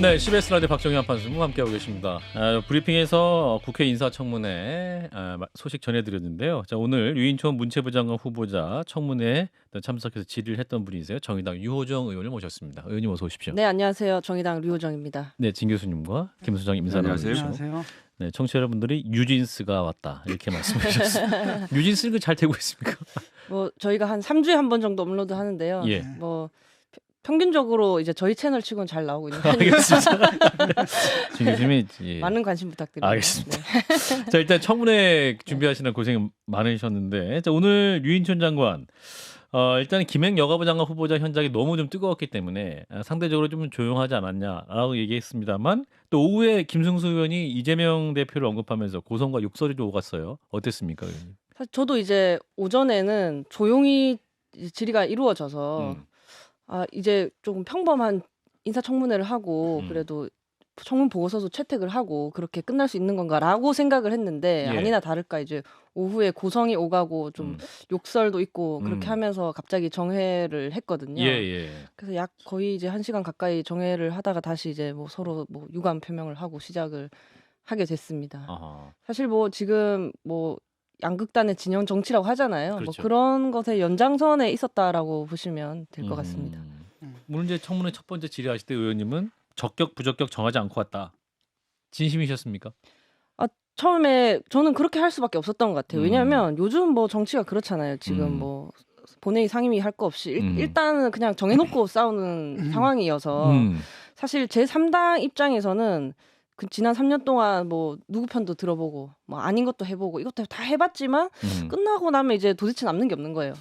네, CBS 라디오 박정현 판수무 함께하고 계십니다. 브리핑에서 국회 인사청문회 소식 전해드렸는데요. 자, 오늘 유인촌 문체부 장관 후보자 청문회에 참석해서 질의를 했던 분이세요. 정의당 유호정 의원을 모셨습니다. 의원님 어서 오십시오. 네, 안녕하세요. 정의당 류호정입니다. 네, 진 교수님과 김 소장님 인사 나누시죠. 안녕하세요. 네, 청취자 여러분들이 뉴진스가 왔다 이렇게 말씀해 주셨어요. 뉴진스는 잘 되고 있습니까? 뭐 저희가 한 3주에 한 번 정도 업로드 하는데요. 예. 뭐 평균적으로 이제 저희 채널 치고는 잘 나오고 있는 편이에요. 알겠습니다. 진 교수님이 예. 많은 관심 부탁드립니다. 알겠습니다. 네. 자, 일단 청문회 준비하시는 고생 많으셨는데, 자, 오늘 유인촌 장관 일단 김행 여가부 장관 후보자 현장이 너무 좀 뜨거웠기 때문에 상대적으로 좀 조용하지 않았냐라고 얘기했습니다만, 또 오후에 김승수 의원이 이재명 대표를 언급하면서 고성과 욕설이 좀 오갔어요. 어땠습니까, 의원님? 사실 저도 이제 오전에는 조용히 이제 질의가 이루어져서 이제 조금 평범한 인사청문회를 하고 그래도 청문 보고서도 채택을 하고 그렇게 끝날 수 있는 건가라고 생각을 했는데 예. 아니나 다를까 이제 오후에 고성이 오가고 좀 욕설도 있고 그렇게 하면서 갑자기 정회를 했거든요. 예. 그래서 약 거의 이제 1시간 가까이 정회를 하다가 다시 이제 뭐 서로 뭐 유감 표명을 하고 시작을 하게 됐습니다. 아하. 사실 뭐 지금 뭐 양극단의 진영 정치라고 하잖아요. 그렇죠. 뭐 그런 것의 연장선에 있었다라고 보시면 될 것 같습니다. 오늘 이제 청문회 첫 번째 질의하실 때 의원님은 적격 부적격 정하지 않고 왔다. 진심이셨습니까? 처음에 저는 그렇게 할 수밖에 없었던 것 같아요. 왜냐하면 요즘 뭐 정치가 그렇잖아요. 지금 뭐 본회의 상임위 할 거 없이 일단은 그냥 정해놓고 싸우는 상황이어서 사실 제3당 입장에서는 그 지난 3년 동안 뭐 누구 편도 들어보고 뭐 아닌 것도 해보고 이것도 다 해봤지만 끝나고 나면 이제 도대체 남는 게 없는 거예요.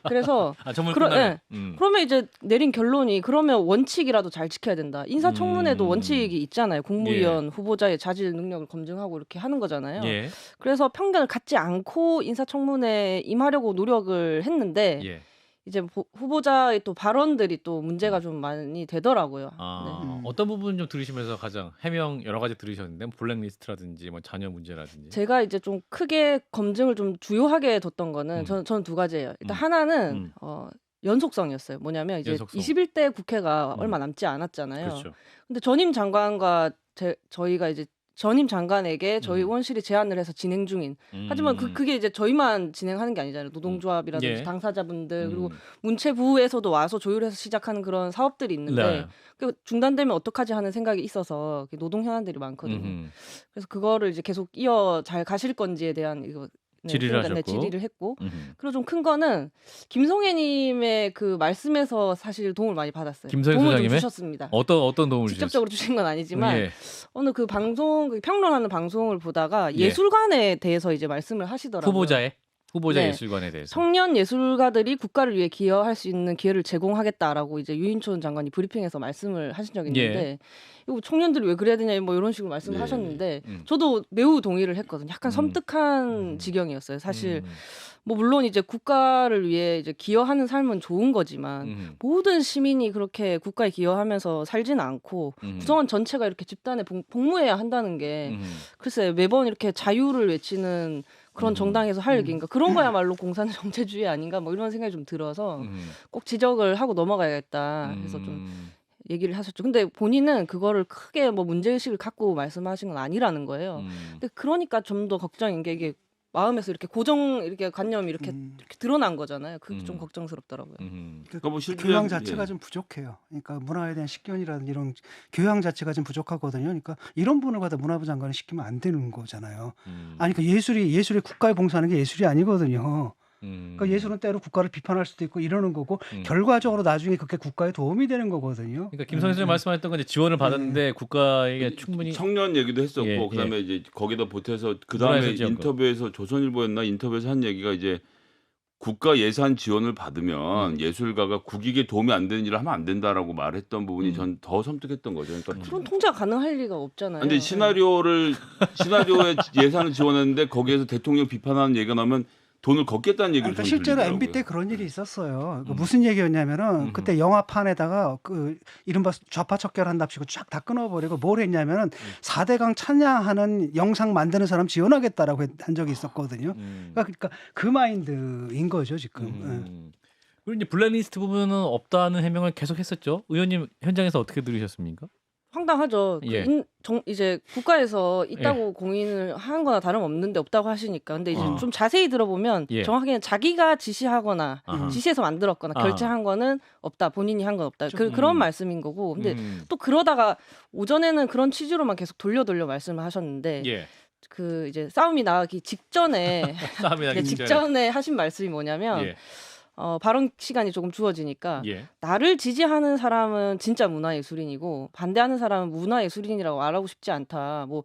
그래서 정말 끝나네. 그러면 이제 내린 결론이 그러면 원칙이라도 잘 지켜야 된다. 인사청문회도 원칙이 있잖아요. 국무위원 후보자의 자질 능력을 검증하고 이렇게 하는 거잖아요. 예. 그래서 편견을 갖지 않고 인사청문회에 임하려고 노력을 했는데 예. 이제 후보자의 또 발언들이 또 문제가 좀 많이 되더라고요. 네. 어떤 부분 좀 들으시면서 가장 해명 여러 가지 들으셨는데 블랙리스트라든지 뭐 자녀 문제라든지. 제가 이제 좀 크게 검증을 좀 주요하게 뒀던 거는 저는 두 가지예요. 일단 하나는 연속성이었어요. 뭐냐면 이제 연속성. 21대 국회가 얼마 남지 않았잖아요. 그렇죠. 근데 전임 장관과 저희가 이제 전임 장관에게 저희 의원실이 제안을 해서 진행 중인. 하지만 그게 이제 저희만 진행하는 게 아니잖아요. 노동조합이라든지 예. 당사자분들 그리고 문체부에서도 와서 조율해서 시작하는 그런 사업들이 있는데 네. 그 중단되면 어떡하지 하는 생각이 있어서 노동 현안들이 많거든요. 그래서 그거를 이제 계속 이어 잘 가실 건지에 대한 이거 질의를 그러니까 하셨고. 질의를 했고 그리고 좀 큰 거는 김성애님의 그 말씀에서 사실 도움을 많이 받았어요. 김성애 도움을 좀 소장님의? 주셨습니다. 어떤 도움을 직접적으로 주신 건 아니지만 예. 어느 그 방송 그 평론하는 방송을 보다가 예. 예술관에 대해서 이제 말씀을 하시더라고요. 후보자 네. 예술관에 대해서. 청년 예술가들이 국가를 위해 기여할 수 있는 기회를 제공하겠다라고 이제 유인촌 장관이 브리핑에서 말씀을 하신 적이 있는데 이거 청년들이 왜 그래야 되냐 뭐 이런 식으로 말씀을 하셨는데 저도 매우 동의를 했거든요. 약간 섬뜩한 지경이었어요. 사실 뭐 물론 이제 국가를 위해 이제 기여하는 삶은 좋은 거지만 모든 시민이 그렇게 국가에 기여하면서 살지는 않고 구성원 전체가 이렇게 집단에 복무해야 한다는 게 글쎄 매번 이렇게 자유를 외치는 그런 정당에서 할 얘기인가 그런 거야말로 공산 정체주의 아닌가 뭐 이런 생각이 좀 들어서 꼭 지적을 하고 넘어가야겠다 해서 좀 얘기를 하셨죠. 근데 본인은 그거를 크게 뭐 문제의식을 갖고 말씀하신 건 아니라는 거예요. 근데 그러니까 좀 더 걱정인 게 이게 마음에서 이렇게 고정 이렇게 관념이 이렇게 드러난 거잖아요. 그게 좀 걱정스럽더라고요. 그러니까 뭐 교양 자체가 좀 부족해요. 그러니까 문화에 대한 식견이라든지 이런 교양 자체가 좀 부족하거든요. 그러니까 이런 분을 갖다 문화부 장관을 시키면 안 되는 거잖아요. 아니 그러니까 예술이 국가에 봉사하는 게 예술이 아니거든요. 그러니까 예술은 때로 국가를 비판할 수도 있고 이러는 거고 결과적으로 나중에 그게 국가에 도움이 되는 거거든요. 그러니까 김성현 선생님 말씀하셨던 건 이제 지원을 받았는데 국가에게 충분히 청년 얘기도 했었고 그다음에 이제 거기다 보태서 그다음에 인터뷰에서 조선일보였나 인터뷰에서 한 얘기가 이제 국가 예산 지원을 받으면 예술가가 국익에 도움이 안 되는 일을 하면 안 된다라고 말했던 부분이 전 더 섬뜩했던 거죠. 그러니까 그런 통제가 가능할 리가 없잖아요. 근데 시나리오에 예산을 지원했는데 거기에서 대통령 비판하는 얘기가 나오면 돈을 걷겠다는 얘기를 그러니까 좀 실제로 들리더라고요. MB 때 그런 일이 있었어요. 무슨 얘기였냐면은 그때 영화판에다가 그 이른바 좌파 척결한답시고 쫙 다 끊어버리고 뭘 했냐면은 4대강 찬양하는 영상 만드는 사람 지원하겠다라고 한 적이 있었거든요. 그러니까 그 마인드인 거죠 지금. 그리고 이제 블랙리스트 부분은 없다는 해명을 계속 했었죠. 의원님 현장에서 어떻게 들으셨습니까? 황당하죠. 예. 이제 국가에서 있다고 공인을 한 거나 다름없는데 없다고 하시니까. 근데 이제 좀 자세히 들어보면 정확하게는 자기가 지시하거나 지시해서 만들었거나 결제한 거는 없다. 본인이 한 건 없다. 그런 말씀인 거고. 근데 또 그러다가 오전에는 그런 취지로만 계속 돌려 말씀을 하셨는데 그 이제 싸움이 나기 직전에 직전에 하신 말씀이 뭐냐면 발언 시간이 조금 주어지니까 나를 지지하는 사람은 진짜 문화예술인이고 반대하는 사람은 문화예술인이라고 말하고 싶지 않다. 뭐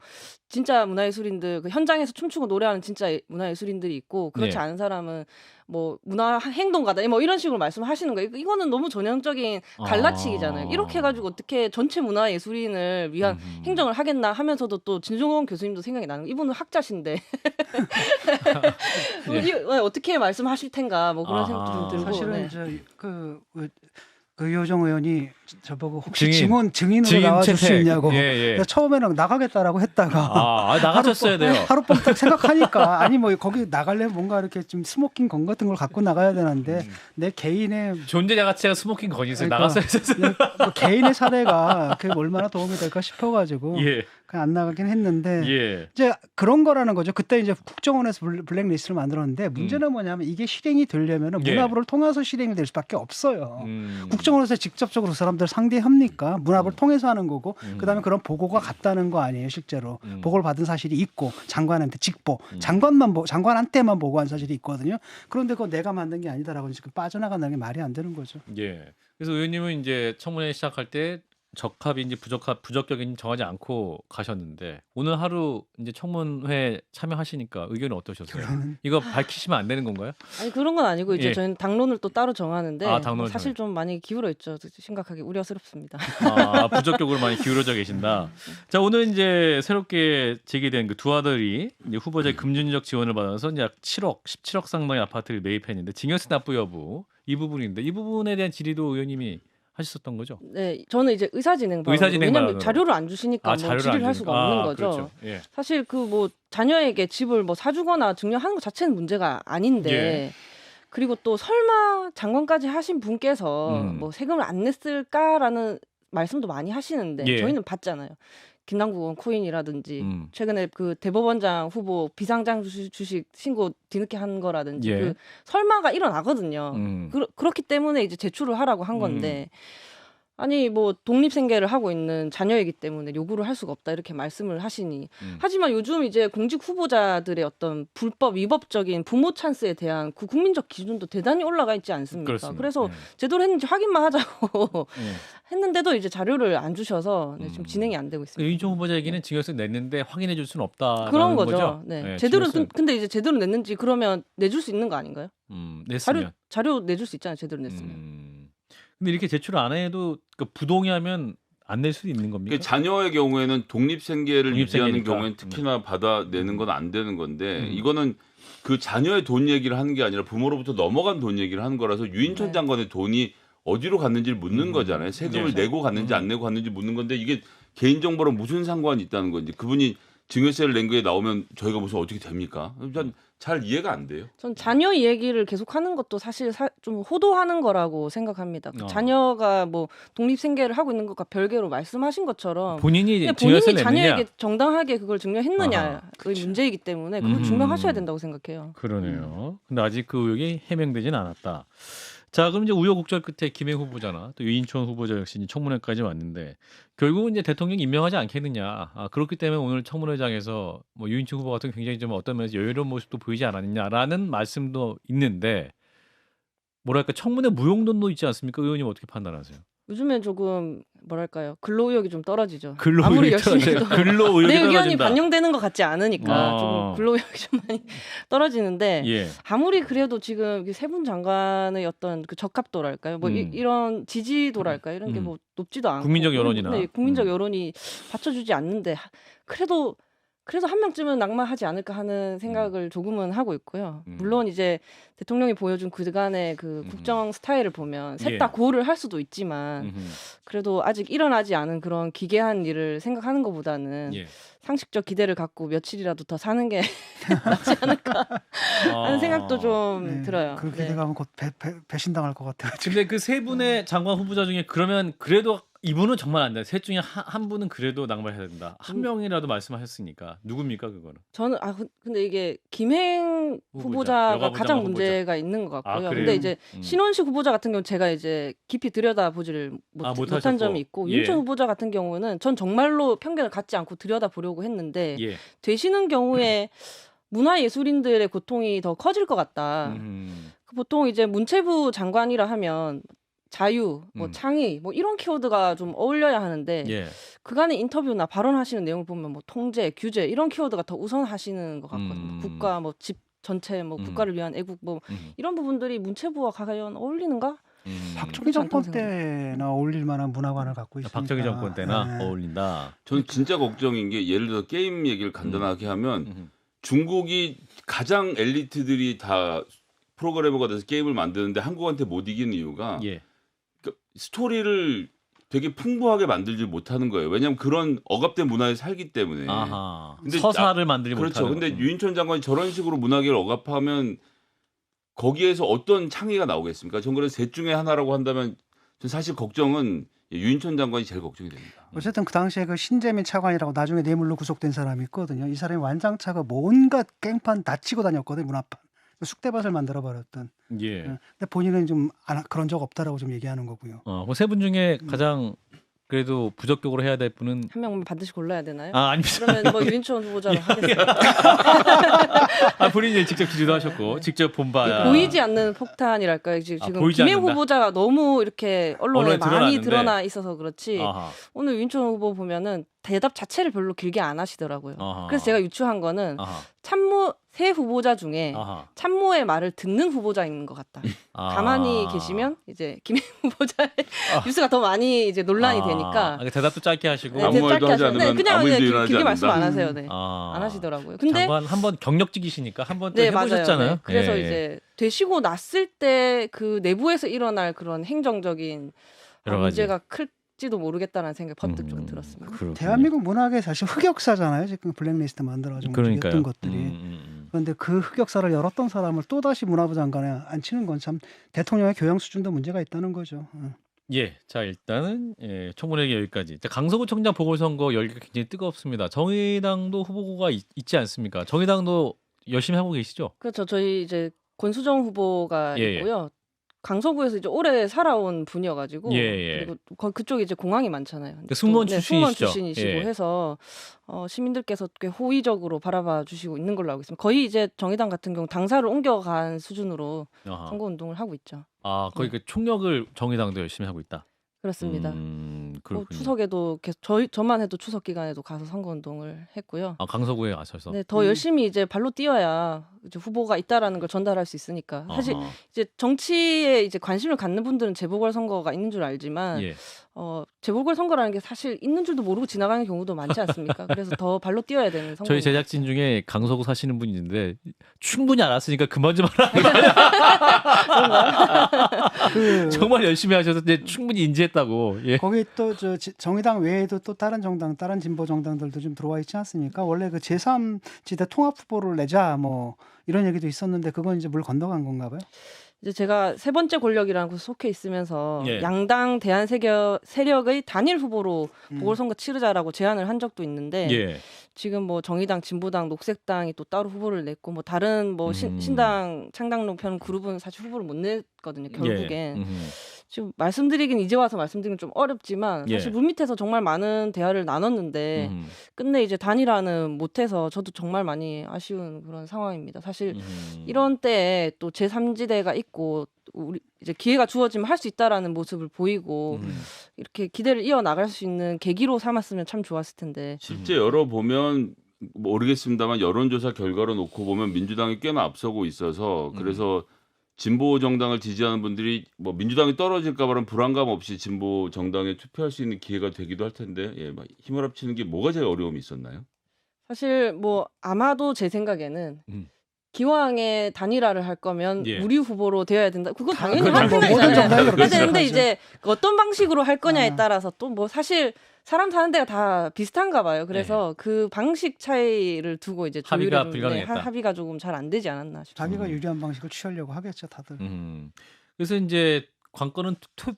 진짜 문화예술인들 그 현장에서 춤추고 노래하는 진짜 문화예술인들이 있고 그렇지 않은 사람은 뭐 문화 행동가다 뭐 이런 식으로 말씀하시는 거예요. 이거는 너무 전형적인 갈라치기잖아요. 이렇게 해가지고 어떻게 전체 문화예술인을 위한 행정을 하겠나 하면서도 또 진종원 교수님도 생각이 나는 거. 이분은 학자신데 어떻게 말씀하실 텐가 뭐 그런 생각도 좀 들고. 사실은 이제 그 요정 의원이 저보고 혹시 증인으로 나와줄 수 있냐고. 그래서 처음에는 나가겠다라고 했다가 나가셨어야 돼요. 하룻밤 딱 생각하니까 아니 뭐 거기 나가려면 뭔가 이렇게 좀 스모킹 건 같은 걸 갖고 나가야 되는데 내 개인의 존재 자체가 스모킹 건이세요. 나갔어야 했어요. 개인의 사례가 그게 얼마나 도움이 될까 싶어가지고 그냥 안 나가긴 했는데 이제 그런 거라는 거죠. 그때 이제 국정원에서 블랙리스트를 만들었는데 문제는 뭐냐면 이게 실행이 되려면 문화부를 통해서 실행이 될 수밖에 없어요. 국정원에서 직접적으로 그 사람들 상대합니까? 문화부를 통해서 하는 거고 그다음에 그런 보고가 갔다는 거 아니에요. 실제로 보고를 받은 사실이 있고 장관한테 직보 장관한테만 보고한 사실이 있거든요. 그런데 그거 내가 만든 게 아니다라고 지금 빠져나간다는 게 말이 안 되는 거죠. 그래서 의원님은 이제 청문회 시작할 때 적합인지 부적격인지 정하지 않고 가셨는데 오늘 하루 이제 청문회 참여하시니까 의견이 어떠셨어요? 이거 밝히시면 안 되는 건가요? 아니 그런 건 아니고 이제 저희는 당론을 또 따로 정하는데 당론 사실 좀 많이 기울어 있죠. 심각하게 우려스럽습니다. 부적격으로 많이 기울어져 계신다. 자 오늘 이제 새롭게 제기된 그 두 아들이 이제 후보자의 금전적 지원을 받아서 약 17억 상당의 아파트를 매입했는데 증여세 납부 여부 이 부분인데 이 부분에 대한 질의도 의원님이 하셨었던 거죠? 네, 저는 이제 의사진행반으로 왜냐하면 자료를 안 주시니까 뭐 질의를 할 수가 없는 거죠. 그렇죠. 사실 그 뭐 자녀에게 집을 뭐 사주거나 증여하는 것 자체는 문제가 아닌데 그리고 또 설마 장관까지 하신 분께서 뭐 세금을 안 냈을까라는 말씀도 많이 하시는데 저희는 봤잖아요. 김남국 코인이라든지 최근에 그 대법원장 후보 비상장 주식 신고 뒤늦게 한 거라든지 그 설마가 일어나거든요. 그렇기 때문에 이제 제출을 하라고 한 건데 아니 뭐 독립생계를 하고 있는 자녀이기 때문에 요구를 할 수가 없다 이렇게 말씀을 하시니 하지만 요즘 이제 공직 후보자들의 어떤 불법 위법적인 부모 찬스에 대한 그 국민적 기준도 대단히 올라가 있지 않습니까? 그렇습니다. 그래서 제대로 했는지 확인만 하자고 했는데도 이제 자료를 안 주셔서 지금 진행이 안 되고 있습니다. 유인촌 후보자 얘기는 증여세 냈는데 확인해 줄 수는 없다. 그런 거죠. 제대로 근데 이제 제대로 냈는지 그러면 내줄 수 있는 거 아닌가요? 냈으면 자료 내줄 수 있잖아요. 제대로 냈으면. 근데 이렇게 제출 안 해도 부동의하면 안 낼 수도 있는 겁니까? 자녀의 경우에는 독립생계를 유지하는 경우에는 특히나 받아내는 건 안 되는 건데 이거는 그 자녀의 돈 얘기를 하는 게 아니라 부모로부터 넘어간 돈 얘기를 하는 거라서 유인촌 장관의 돈이 어디로 갔는지를 묻는 거잖아요. 세금을 내고 갔는지 안 내고 갔는지 묻는 건데 이게 개인정보랑 무슨 상관이 있다는 건지 그분이 증여세를 낸 거에 나오면 저희가 무슨 어떻게 됩니까? 잘 이해가 안 돼요. 전 자녀 얘기를 계속하는 것도 사실 좀 호도하는 거라고 생각합니다. 자녀가 뭐 독립생계를 하고 있는 것과 별개로 말씀하신 것처럼 본인이 자녀에게 정당하게 그걸 증여했느냐의 문제이기 때문에 그걸 증명하셔야 된다고 생각해요. 그러네요. 근데 아직 그 의혹이 해명되진 않았다. 자, 그럼 이제 우여곡절 끝에 김행 후보자나 또 유인촌 후보자 역시 청문회까지 왔는데 결국은 이제 대통령이 임명하지 않겠느냐. 그렇기 때문에 오늘 청문회장에서 뭐 유인촌 후보 같은 굉장히 좀 어떤 면에서 여유로운 모습도 보이지 않았느냐라는 말씀도 있는데 뭐랄까 청문회 무용론도 있지 않습니까? 의원님 어떻게 판단하세요? 요즘엔 조금 뭐랄까요 근로 의욕이 좀 떨어지죠. 아무리 열심히 해도 내 의견이 반영되는 것 같지 않으니까 조금 근로 의욕이 좀 많이 떨어지는데 아무리 그래도 지금 세 분 장관의 어떤 그 적합도랄까요, 뭐 이런 지지도랄까요, 이런 게 뭐 높지도 않고 국민적 여론이나 국민적 여론이 받쳐주지 않는데 그래도 한 명쯤은 낙마하지 않을까 하는 생각을 조금은 하고 있고요. 물론 이제 대통령이 보여준 그간의 그 국정 스타일을 보면 셋 다 고를 할 수도 있지만 그래도 아직 일어나지 않은 그런 기괴한 일을 생각하는 것보다는 상식적 기대를 갖고 며칠이라도 더 사는 게 낫지 않을까 하는 생각도 좀 들어요. 그 기대감은 곧 배신당할 것 같아요. 근데 그 세 분의 장관 후보자 중에 그러면 그래도 이분은 정말 안 돼. 셋 중에 한 분은 그래도 낙마해야 된다. 한 명이라도 말씀하셨으니까 누굽니까 그거는? 저는 근데 이게 김행 후보자가 가장 문제가 있는 것 같고요. 근데 이제 신원식 후보자 같은 경우 제가 이제 깊이 들여다보지를 못한 점이 있고 윤천 후보자 같은 경우는 전 정말로 편견을 갖지 않고 들여다보려고 했는데 되시는 경우에 문화예술인들의 고통이 더 커질 것 같다. 보통 이제 문체부 장관이라 하면 자유, 뭐 창의, 뭐 이런 키워드가 좀 어울려야 하는데 그간의 인터뷰나 발언하시는 내용을 보면 뭐 통제, 규제 이런 키워드가 더 우선하시는 것 같거든요. 국가, 뭐 집 전체, 뭐 국가를 위한 애국, 뭐 이런 부분들이 문체부와 과연 어울리는가? 박정희 정권 때나 어울릴 만한 문화관을 갖고 있습니다. 박정희 정권 때나 어울린다. 저는 진짜 걱정인 게 예를 들어 게임 얘기를 간단하게 하면 중국이 가장 엘리트들이 다 프로그래머가 돼서 게임을 만드는데 한국한테 못 이기는 이유가 그러니까 스토리를 되게 풍부하게 만들지 못하는 거예요. 왜냐하면 그런 억압된 문화에 살기 때문에. 근데 서사를 만들지 그렇죠. 못하는. 근데 유인천 장관이 저런 식으로 문화계를 억압하면 거기에서 어떤 창의가 나오겠습니까? 전 그래서 셋 중에 하나라고 한다면 전 사실 걱정은 유인천 장관이 제일 걱정이 됩니다. 어쨌든 그 당시에 그 신재민 차관이라고 나중에 뇌물로 구속된 사람이 있거든요. 이 사람이 완장차가 온갖 깽판 다 치고 다녔거든요. 문화판. 쑥대밭을 만들어 버렸던. 근데 본인은 좀 그런 적 없다라고 좀 얘기하는 거고요. 그 세 분 중에 가장 그래도 부적격으로 해야 될 분은 한 명만 반드시 골라야 되나요? 아닙니다. 그러면 뭐 유인천 후보자로 하겠습니다. 본인이 직접 지지도 하셨고 직접 본바야. 보이지 않는 폭탄이랄까요. 지금 김행 후보자가 너무 이렇게 언론에 많이 드러나 있어서 그렇지. 오늘 유인천 후보 보면은 대답 자체를 별로 길게 안 하시더라고요. 그래서 제가 유추한 거는 참모 세 후보자 중에 참모의 말을 듣는 후보자인 것 같다. 가만히 계시면 이제 김행 후보자의 뉴스가 더 많이 이제 논란이 되니까. 대답도 짧게 하시고 아무 말도 하지 않으면 그냥 아무 일도 일어나지 길게 않는다. 말씀 안 하세요. 네. 안 하시더라고요. 근데 장관 한번 경력직이시니까 한번 또 네, 해보셨잖아요. 네. 그래서 이제 되시고 났을 때 그 내부에서 일어날 그런 행정적인 문제가 클지도 모르겠다는 생각이 번뜩 좀 들었습니다. 대한민국 문학의 사실 흑역사잖아요. 지금 블랙리스트 만들어가지고 했던 것들이. 그런데 그 흑역사를 열었던 사람을 또다시 문화부 장관에 앉히는 건 참 대통령의 교양 수준도 문제가 있다는 거죠. 자 일단은 청문회기 여기까지. 강서구 청장 보궐선거 열기가 굉장히 뜨겁습니다. 정의당도 후보가 있지 않습니까? 정의당도 열심히 하고 계시죠? 그렇죠. 저희 이제 권수정 후보가 있고요. 강서구에서 이제 오래 살아온 분이어가지고 그리고 그쪽에 이제 공항이 많잖아요. 승무원 승무원 출신이시고 해서 시민들께서 꽤 호의적으로 바라봐 주시고 있는 걸로 알고 있습니다. 거의 이제 정의당 같은 경우 당사를 옮겨간 수준으로 선거 운동을 하고 있죠. 거의 그 총력을 정의당도 열심히 하고 있다. 그렇습니다. 추석에도 계속 저만 해도 추석 기간에도 가서 선거 운동을 했고요. 강서구에 가셔서. 네, 더 열심히 이제 발로 뛰어야 이제 후보가 있다라는 걸 전달할 수 있으니까. 사실 이제 정치에 이제 관심을 갖는 분들은 재보궐 선거가 있는 줄 알지만 재보궐 선거라는 게 사실 있는 줄도 모르고 지나가는 경우도 많지 않습니까? 그래서 더 발로 뛰어야 되는 선거. 저희 제작진 중에 강서구 사시는 분이 있는데 충분히 알았으니까 그만 좀 하라. 정말 열심히 하셔서 충분히 인지했다고. 거기 또 정의당 외에도 또 다른 정당, 다른 진보 정당들도 좀 들어와 있지 않습니까? 원래 그 제3지대 통합 후보를 내자 뭐 이런 얘기도 있었는데 그건 이제 물 건너간 건가 봐요. 이제 제가 세 번째 권력이라는 곳에 속해 있으면서 양당 대한 세력의 단일 후보로 보궐선거 치르자라고 제안을 한 적도 있는데 지금 뭐 정의당, 진보당, 녹색당이 또 따로 후보를 냈고 뭐 다른 뭐 신당, 창당론 편 그룹은 사실 후보를 못 냈거든요. 결국엔. 지금 말씀드리긴 이제 와서 말씀드리긴 좀 어렵지만 사실 물밑에서 정말 많은 대화를 나눴는데 끝내 이제 단일화는 못해서 저도 정말 많이 아쉬운 그런 상황입니다. 사실 이런 때에 또 제3지대가 있고 우리 이제 기회가 주어지면 할 수 있다라는 모습을 보이고 이렇게 기대를 이어나갈 수 있는 계기로 삼았으면 참 좋았을 텐데. 실제 열어보면 모르겠습니다만 여론조사 결과로 놓고 보면 민주당이 꽤나 앞서고 있어서 그래서 진보 정당을 지지하는 분들이 뭐 민주당이 떨어질까 봐는 불안감 없이 진보 정당에 투표할 수 있는 기회가 되기도 할 텐데 힘을 합치는 게 뭐가 제일 어려움이 있었나요? 사실 뭐 아마도 제 생각에는 기왕에 단일화를 할 거면 우리 후보로 되어야 된다. 그건 당연히 할 생각이잖아요. 그런데 이제 어떤 방식으로 할 거냐에 따라서 또 뭐 사실 사람 사는 데가 다 비슷한가 봐요. 그래서 그 방식 차이를 두고 이제 합의가 조금 잘 안 되지 않았나 싶어요. 자기가 유리한 방식을 취하려고 하겠죠, 다들. 그래서 이제 관건은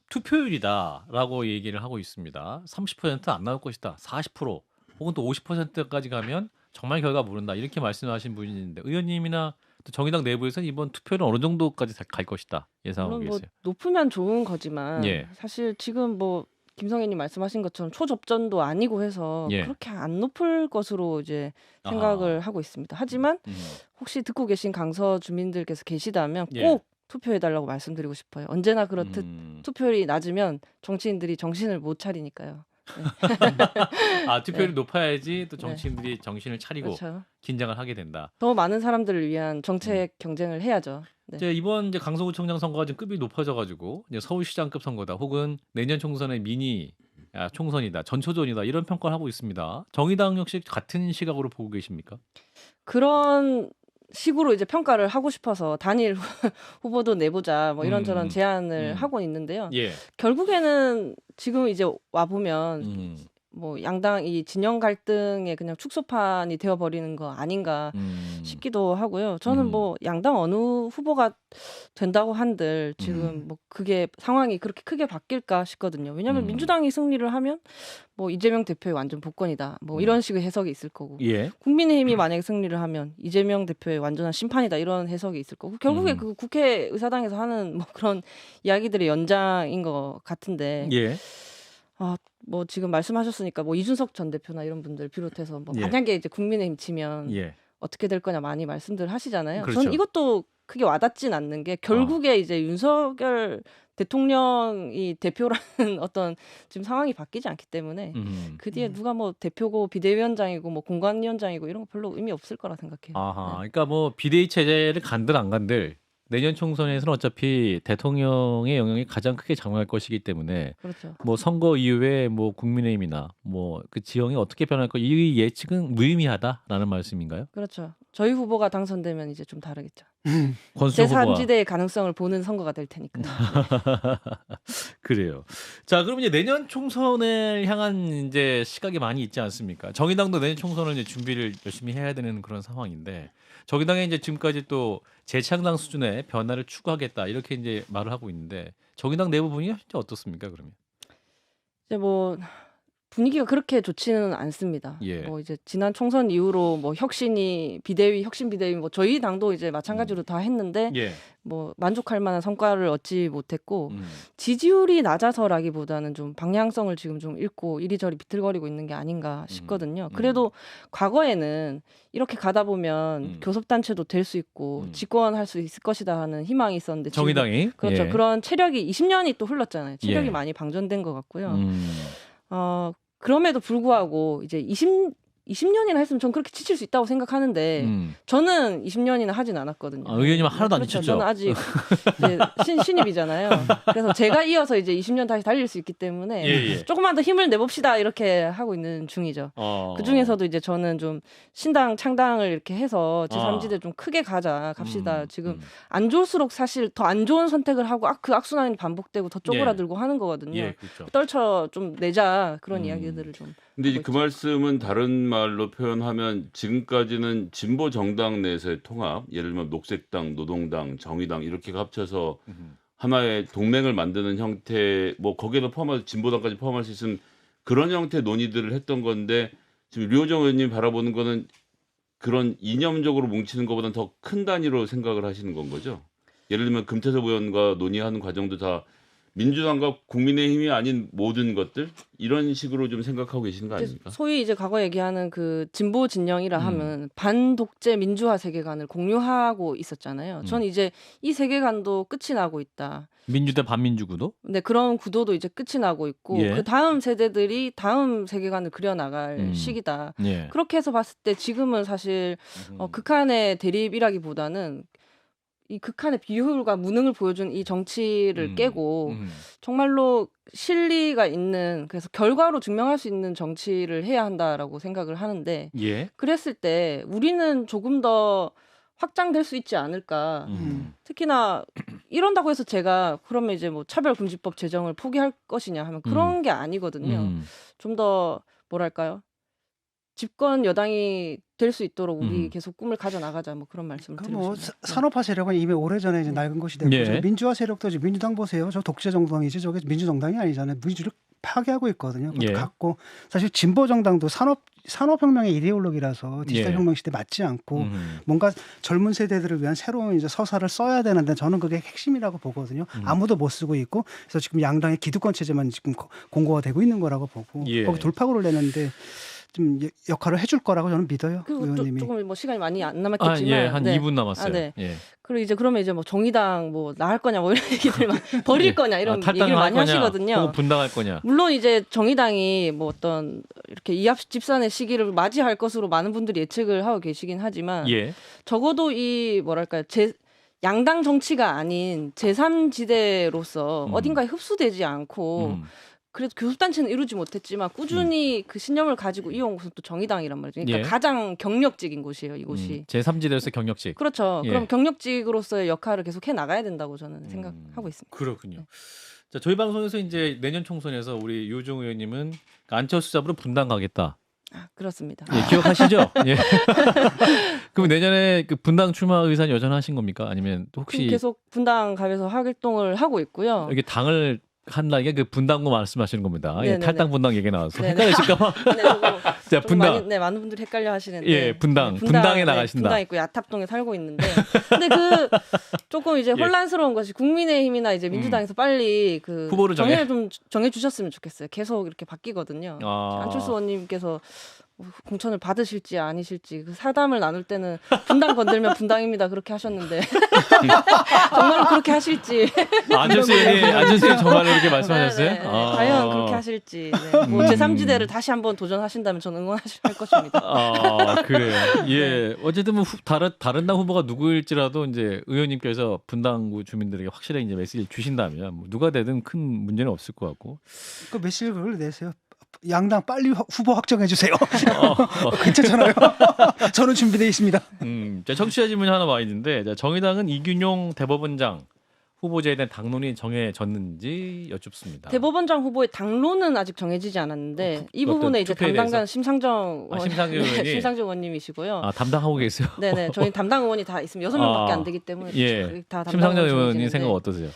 투표율이다라고 얘기를 하고 있습니다. 30%안 나올 것이다. 40% 혹은 또 50%까지 가면 정말 결과 모른다. 이렇게 말씀하신 분이 있는데 의원님이나 또 정의당 내부에서는 이번 투표는 어느 정도까지 갈 것이다 예상하고 물론 뭐 계세요. 높으면 좋은 거지만 예. 사실 지금 뭐 김성애님 말씀하신 것처럼 초접전도 아니고 해서 예. 그렇게 안 높을 것으로 이제 생각을 하고 있습니다. 하지만 혹시 듣고 계신 강서 주민들께서 계시다면 꼭 예. 투표해달라고 말씀드리고 싶어요. 언제나 그렇듯 투표율이 낮으면 정치인들이 정신을 못 차리니까요. 아 투표율이 네. 높아야지 또 네. 정치인들이 정신을 차리고 그렇죠. 긴장을 하게 된다. 더 많은 사람들을 위한 정책 경쟁을 해야죠. 네. 이제 이번 이제 강서구청장 선거가 좀 급이 높아져가지고 이제 서울시장급 선거다 혹은 내년 총선의 미니 총선이다 전초전이다 이런 평가를 하고 있습니다. 정의당 역시 같은 시각으로 보고 계십니까? 그런 식으로 이제 평가를 하고 싶어서 단일 후보도 내보자 뭐 이런저런 제안을 하고 있는데요. 예. 결국에는 지금 이제 와 보면 뭐 양당 이 진영 갈등의 그냥 축소판이 되어버리는 거 아닌가 싶기도 하고요. 저는 뭐 양당 어느 후보가 된다고 한들 지금 뭐 그게 상황이 그렇게 크게 바뀔까 싶거든요. 왜냐하면 민주당이 승리를 하면 뭐 이재명 대표의 완전 복권이다. 뭐 이런 식의 해석이 있을 거고 예. 국민의힘이 만약에 승리를 하면 이재명 대표의 완전한 심판이다 이런 해석이 있을 거고 결국에 그 국회의사당에서 하는 뭐 그런 이야기들의 연장인 것 같은데 예. 뭐 지금 말씀하셨으니까 뭐 이준석 전 대표나 이런 분들 비롯해서 뭐 예. 만약에 이제 국민의힘 치면 예. 어떻게 될 거냐 많이 말씀들 하시잖아요. 그렇죠. 저는 이것도 크게 와닿진 않는 게 결국에 이제 윤석열 대통령이 대표라는 어떤 지금 상황이 바뀌지 않기 때문에 그 뒤에 누가 뭐 대표고 비대위원장이고 뭐 공관위원장이고 이런 거 별로 의미 없을 거라 생각해요. 아하. 네. 그러니까 뭐 비대위 체제를 간들 안 간들 내년 총선에서는 어차피 대통령의 영향이 가장 크게 작용할 것이기 때문에 그렇죠. 뭐 선거 이후에 뭐 국민의힘이나 뭐 그 지형이 어떻게 변할 거 이 예측은 무의미하다라는 말씀인가요? 그렇죠. 저희 후보가 당선되면 이제 좀 다르겠죠. 권순정 후보와 제3지대의 가능성을 보는 선거가 될 테니까. 그래요. 자, 그럼 이제 내년 총선을 향한 이제 시각이 많이 있지 않습니까? 정의당도 내년 총선을 이제 준비를 열심히 해야 되는 그런 상황인데 정의당이 이제 지금까지 또 재창당 수준의 변화를 추구하겠다 이렇게 이제 말을 하고 있는데 정의당 내부 분위기가 진짜 어떻습니까? 그러면? 이제 뭐 분위기가 그렇게 좋지는 않습니다. 예. 뭐 이제 지난 총선 이후로 뭐 혁신이 비대위, 혁신 비대위 뭐 저희 당도 이제 마찬가지로 다 했는데 예. 뭐 만족할 만한 성과를 얻지 못했고 지지율이 낮아서라기보다는 좀 방향성을 지금 좀 잃고 이리저리 비틀거리고 있는 게 아닌가 싶거든요. 그래도 과거에는 이렇게 가다 보면 교섭단체도 될 수 있고 집권할 수 있을 것이다 하는 희망이 있었는데 지금 정의당이 그렇죠. 예. 그런 체력이 20년이 또 흘렀잖아요. 체력이 예. 많이 방전된 것 같고요. 그럼에도 불구하고 이제 20년이나 했으면 전 그렇게 지칠 수 있다고 생각하는데 저는 20년이나 하진 않았거든요. 아, 의원님은 하나도 안 그렇죠. 지쳤죠? 저는 아직 이제 신입이잖아요. 그래서 제가 이어서 이제 20년 다시 달릴 수 있기 때문에 예. 조금만 더 힘을 내봅시다 이렇게 하고 있는 중이죠. 그 중에서도 이제 저는 좀 신당 창당을 이렇게 해서 제3지대 좀 크게 갑시다. 지금 안 좋을수록 사실 더 안 좋은 선택을 하고 그 악순환이 반복되고 더 쪼그라들고 하는 거거든요. 예, 그렇죠. 떨쳐 좀 내자 그런 이야기들을 좀. 근데 이제 그 말씀은 다른 말로 표현하면 지금까지는 진보 정당 내에서의 통합, 예를 들면 녹색당, 노동당, 정의당 이렇게 합쳐서 하나의 동맹을 만드는 형태, 뭐 거기에도 포함해서 진보당까지 포함할 수 있는 그런 형태의 논의들을 했던 건데 지금 류호정 의원님 바라보는 거는 그런 이념적으로 뭉치는 것보다는 더 큰 단위로 생각을 하시는 건 거죠? 예를 들면 금태섭 의원과 논의하는 과정도 다 민주당과 국민의힘이 아닌 모든 것들 이런 식으로 좀 생각하고 계시는 거 아닙니까? 소위 이제 과거 얘기하는 그 진보 진영이라 하면 반독재 민주화 세계관을 공유하고 있었잖아요. 전 이제 이 세계관도 끝이 나고 있다. 민주 대 반민주 구도? 네, 그런 구도도 이제 끝이 나고 있고 예. 그 다음 세대들이 다음 세계관을 그려나갈 시기다. 예. 그렇게 해서 봤을 때 지금은 사실 극한의 대립이라기보다는 이 극한의 비효율과 무능을 보여준 이 정치를 깨고 정말로 실리가 있는 그래서 결과로 증명할 수 있는 정치를 해야 한다라고 생각을 하는데 예. 그랬을 때 우리는 조금 더 확장될 수 있지 않을까. 특히나 이런다고 해서 제가 그러면 이제 뭐 차별금지법 제정을 포기할 것이냐 하면 그런 게 아니거든요. 좀 더 뭐랄까요? 집권 여당이 될 수 있도록 우리 음. 계속 꿈을 가져 나가자 뭐 그런 말씀을 드리고 뭐 싶습니다. 산업화 세력은 이미 오래전에 이제 낡은 것이 됐고 예. 민주화 세력도 지금 민주당 보세요. 저 독재 정당이지 저게 민주정당이 아니잖아요. 민주를 파괴하고 있거든요. 그것도 예. 같고 사실 진보 정당도 산업혁명의 이데올로기라서 디지털 예. 혁명 시대 맞지 않고 뭔가 젊은 세대들을 위한 새로운 이제 서사를 써야 되는데 저는 그게 핵심이라고 보거든요. 아무도 못 쓰고 있고 그래서 지금 양당의 기득권 체제만 지금 공고가 되고 있는 거라고 보고 예. 거기 돌파구를 내는데 좀 역할을 해줄 거라고 저는 믿어요. 그리고 또 의원님이. 조금 뭐 시간이 많이 안 남았겠지만 예, 한 네. 2분 남았어요. 네. 예. 그리고 이제 그러면 이제 뭐 정의당 뭐 나갈 거냐 뭐 이런 얘기들만 버릴 예. 거냐 이런 탈당을 얘기를 많이 할 거냐, 하시거든요. 혹은 분당할 거냐. 물론 이제 정의당이 뭐 어떤 이렇게 이합 집산의 시기를 맞이할 것으로 많은 분들이 예측을 하고 계시긴 하지만 예. 적어도 이 뭐랄까요 양당 정치가 아닌 제3지대로서 어딘가에 흡수되지 않고 그래도 교섭단체는 이루지 못했지만 꾸준히 그 신념을 가지고 이어온 곳은 또 정의당이란 말이죠. 그러니까 예. 가장 경력직인 곳이에요, 이곳이. 제3지대로서 경력직. 그렇죠. 예. 그럼 경력직으로서의 역할을 계속 해 나가야 된다고 저는 생각하고 있습니다. 그렇군요. 자, 저희 방송에서 이제 내년 총선에서 우리 유호정 의원님은 안철수 잡으러 분당 가겠다. 아, 그렇습니다. 예, 기억하시죠? 예. 그럼 내년에 그 분당 출마 의사는 여전하신 겁니까? 아니면 또 혹시 계속 분당 가면서 활동을 하고 있고요. 여기 당을 한다는 게 그 분당구 말씀하시는 겁니다. 예, 네네네. 탈당 분당 얘기 나와서 네네. 헷갈리실까봐. 네, 저거 자, 좀 분당. 많은 분들이 헷갈려 하시는데. 예, 분당에 나가신다. 분당 있고 야탑동에 살고 있는데. 근데 그 조금 이제 예. 혼란스러운 것이 국민의힘이나 이제 민주당에서 빨리 그 후보를 정해를 좀 정해 주셨으면 좋겠어요. 계속 이렇게 바뀌거든요. 아. 안철수 의원님께서 공천을 받으실지 아니실지 그 사담을 나눌 때는 분당 건들면 분당입니다 그렇게 하셨는데 정말 그렇게 하실지 안철수 의원이 정말로 이렇게 말씀하셨어요? 네, 네. 과연 그렇게 하실지 네. 뭐 제3지대를 다시 한번 도전하신다면 저는 응원할 것입니다. 아, 그래요. 예. 어쨌든 뭐 다른 당 후보가 누구일지라도 이제 의원님께서 분당구 주민들에게 확실하게 이제 메시지를 주신다면 뭐 누가 되든 큰 문제는 없을 것 같고. 그 메시지를 그걸 내세요. 양당 빨리 후보 확정해 주세요. 괜찮잖아요. 저는 준비되어 있습니다. 자, 청취자 질문이 하나 와 있는데, 자, 정의당은 이균용 대법원장 후보자에 대한 당론이 정해졌는지 여쭙습니다. 대법원장 후보의 당론은 아직 정해지지 않았는데 이 부분에 이제 투표에 담당관 대해서? 심상정 심상정 의원이? 심상정 의원님이시고요. 아, 담당하고 계세요? 네네 저희 담당 의원이 다 있으면 6명밖에 안 되기 때문에 예. 다 담당 심상정 의원이 의원님 정해지는데 생각 어떠세요?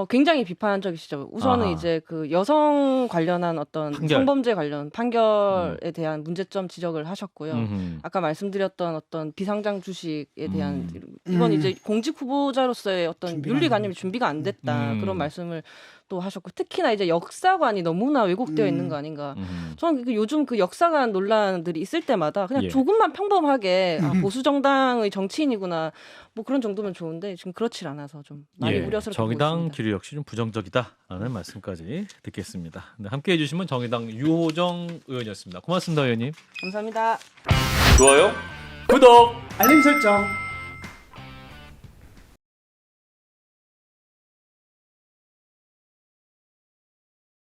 굉장히 비판적이시죠. 우선은 아하. 이제 그 여성 관련한 어떤 판결. 성범죄 관련 판결에 대한 문제점 지적을 하셨고요. 아까 말씀드렸던 어떤 비상장 주식에 대한 이건 이제 공직 후보자로서의 어떤 준비가 윤리관념이 준비가 안 됐다 그런 말씀을 또 하셨고 특히나 이제 역사관이 너무나 왜곡되어 있는 거 아닌가. 저는 요즘 그 역사관 논란들이 있을 때마다 그냥 예. 조금만 평범하게 보수 정당의 정치인이구나 뭐 그런 정도면 좋은데 지금 그렇질 않아서 좀 많이 우려스럽게 보고 정의당 있습니다. 기류 역시 좀 부정적이다라는 말씀까지 듣겠습니다. 네, 함께해 주시면 정의당 유호정 의원이었습니다. 고맙습니다, 의원님. 감사합니다. 좋아요? 구독. 알림 설정.